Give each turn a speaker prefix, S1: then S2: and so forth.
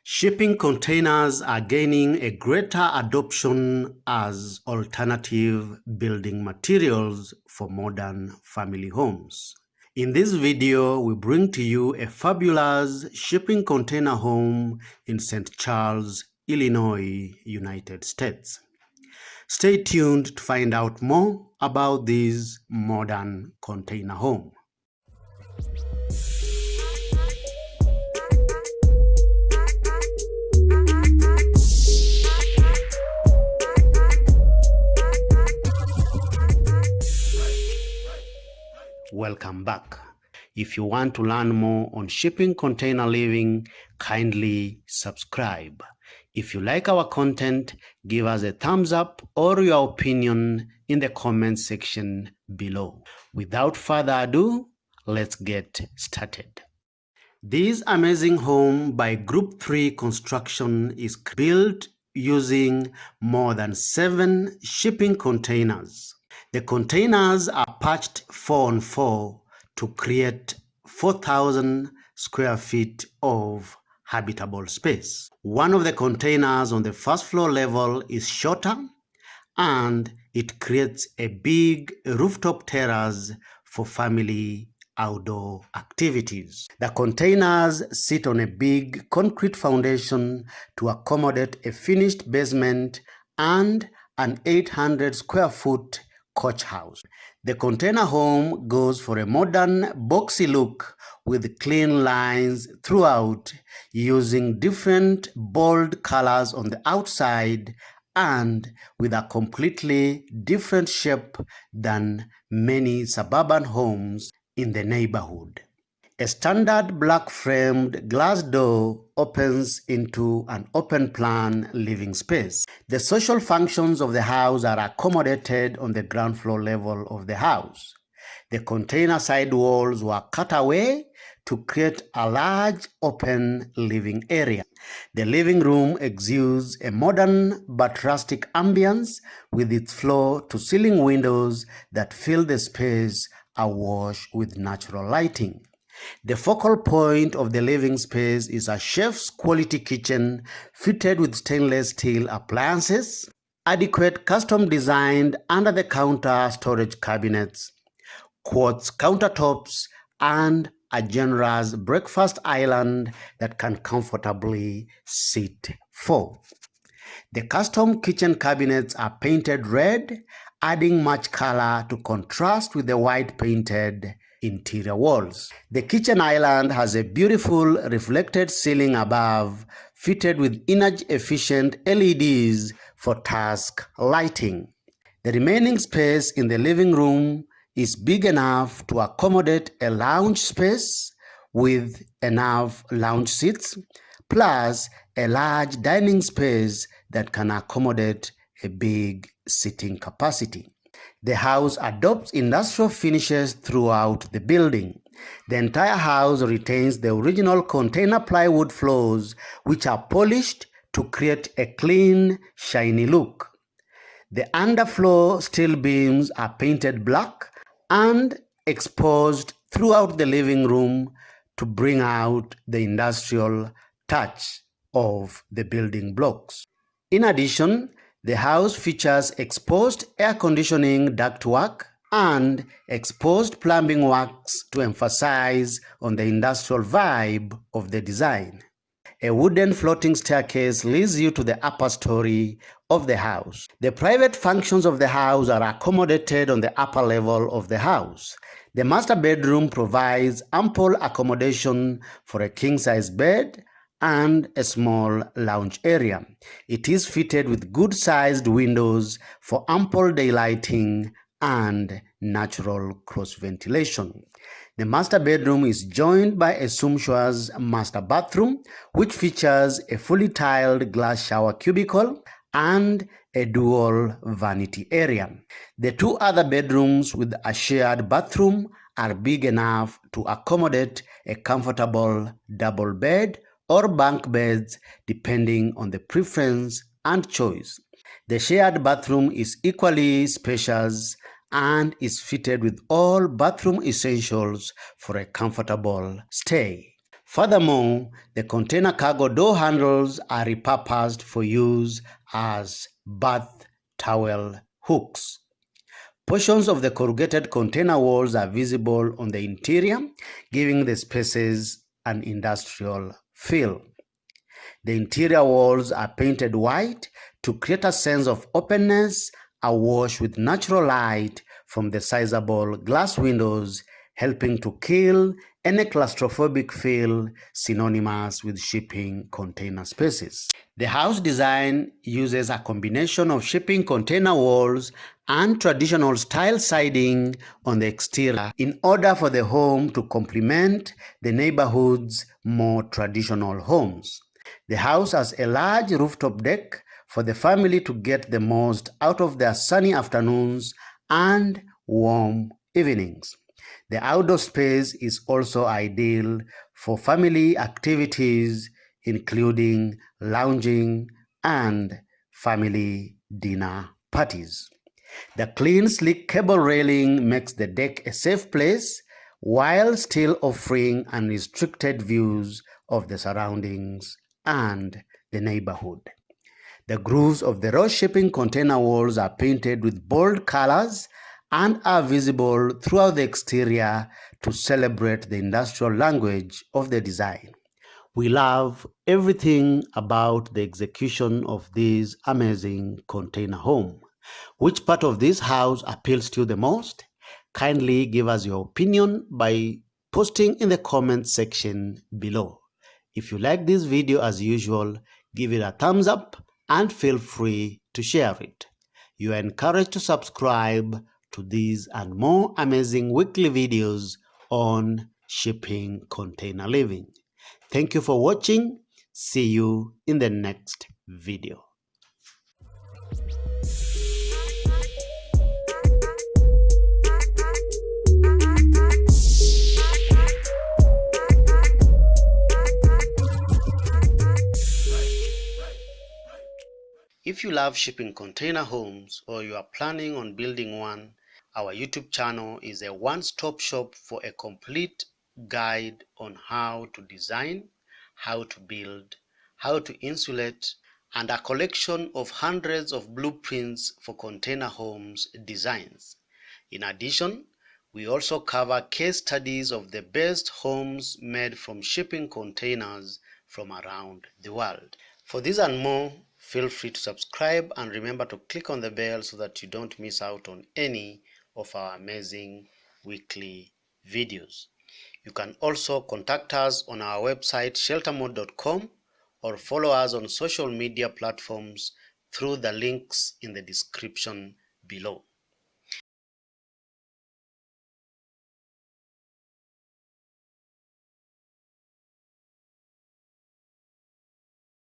S1: Shipping containers are gaining a greater adoption as alternative building materials for modern family homes. In this video, we bring to you a fabulous shipping container home in St. Charles, Illinois, United States. Stay tuned to find out more about this modern container home. Welcome back. If you want to learn more on shipping container living, kindly subscribe. If you like our content, give us a thumbs up or your opinion in the comment section below. Without further ado, let's get started. This amazing home by Group 3 Construction is built using more than 7 shipping containers. The containers are patched 4-on-4 to create 4,000 square feet of habitable space. One of the containers on the first floor level is shorter and it creates a big rooftop terrace for family outdoor activities. The containers sit on a big concrete foundation to accommodate a finished basement and an 800 square foot coach house. The container home goes for a modern boxy look with clean lines throughout, using different bold colors on the outside and with a completely different shape than many suburban homes in the neighborhood. A standard black-framed glass door opens into an open-plan living space. The social functions of the house are accommodated on the ground floor level of the house. The container side walls were cut away to create a large open living area. The living room exudes a modern but rustic ambience with its floor-to-ceiling windows that fill the space awash with natural lighting. The focal point of the living space is a chef's quality kitchen fitted with stainless steel appliances, adequate custom-designed under-the-counter storage cabinets, quartz countertops, and a generous breakfast island that can comfortably seat 4. The custom kitchen cabinets are painted red, adding much color to contrast with the white painted interior walls. The kitchen island has a beautiful reflected ceiling above, fitted with energy-efficient LEDs for task lighting. The remaining space in the living room is big enough to accommodate a lounge space with enough lounge seats, plus a large dining space that can accommodate a big seating capacity. The house adopts industrial finishes throughout the building. The entire house retains the original container plywood floors, which are polished to create a clean, shiny look. The underfloor steel beams are painted black and exposed throughout the living room to bring out the industrial touch of the building blocks. In addition, the house features exposed air conditioning ductwork and exposed plumbing works to emphasize on the industrial vibe of the design. A wooden floating staircase leads you to the upper story of the house. The private functions of the house are accommodated on the upper level of the house. The master bedroom provides ample accommodation for a king-size bed and a small lounge area. It is fitted with good-sized windows for ample daylighting and natural cross-ventilation. The master bedroom is joined by a sumptuous master bathroom, which features a fully tiled glass shower cubicle and a dual vanity area. The 2 other bedrooms with a shared bathroom are big enough to accommodate a comfortable double bed or bunk beds depending on the preference and choice. The shared bathroom is equally spacious and is fitted with all bathroom essentials for a comfortable stay. Furthermore, the container cargo door handles are repurposed for use as bath towel hooks. Portions of the corrugated container walls are visible on the interior, giving the spaces an industrial feel. The interior walls are painted white to create a sense of openness, awash with natural light from the sizable glass windows, helping to kill any claustrophobic feel synonymous with shipping container spaces. The house design uses a combination of shipping container walls and traditional style siding on the exterior in order for the home to complement the neighborhood's more traditional homes. The house has a large rooftop deck for the family to get the most out of their sunny afternoons and warm evenings. The outdoor space is also ideal for family activities, including lounging and family dinner parties. The clean, sleek cable railing makes the deck a safe place while still offering unrestricted views of the surroundings and the neighborhood. The grooves of the raw shipping container walls are painted with bold colors and are visible throughout the exterior to celebrate the industrial language of the design. We love everything about the execution of this amazing container home. Which part of this house appeals to you the most? Kindly give us your opinion by posting in the comment section below. If you like this video as usual, give it a thumbs up and feel free to share it. You are encouraged to subscribe to these and more amazing weekly videos on shipping container living. Thank you for watching. See you in the next video. If you love shipping container homes or you are planning on building one, our YouTube channel is a one-stop shop for a complete guide on how to design, how to build, how to insulate, and a collection of hundreds of blueprints for container homes designs. In addition, we also cover case studies of the best homes made from shipping containers from around the world. For this and more, feel free to subscribe and remember to click on the bell so that you don't miss out on any of our amazing weekly videos. You can also contact us on our website sheltermode.com or follow us on social media platforms through the links in the description below.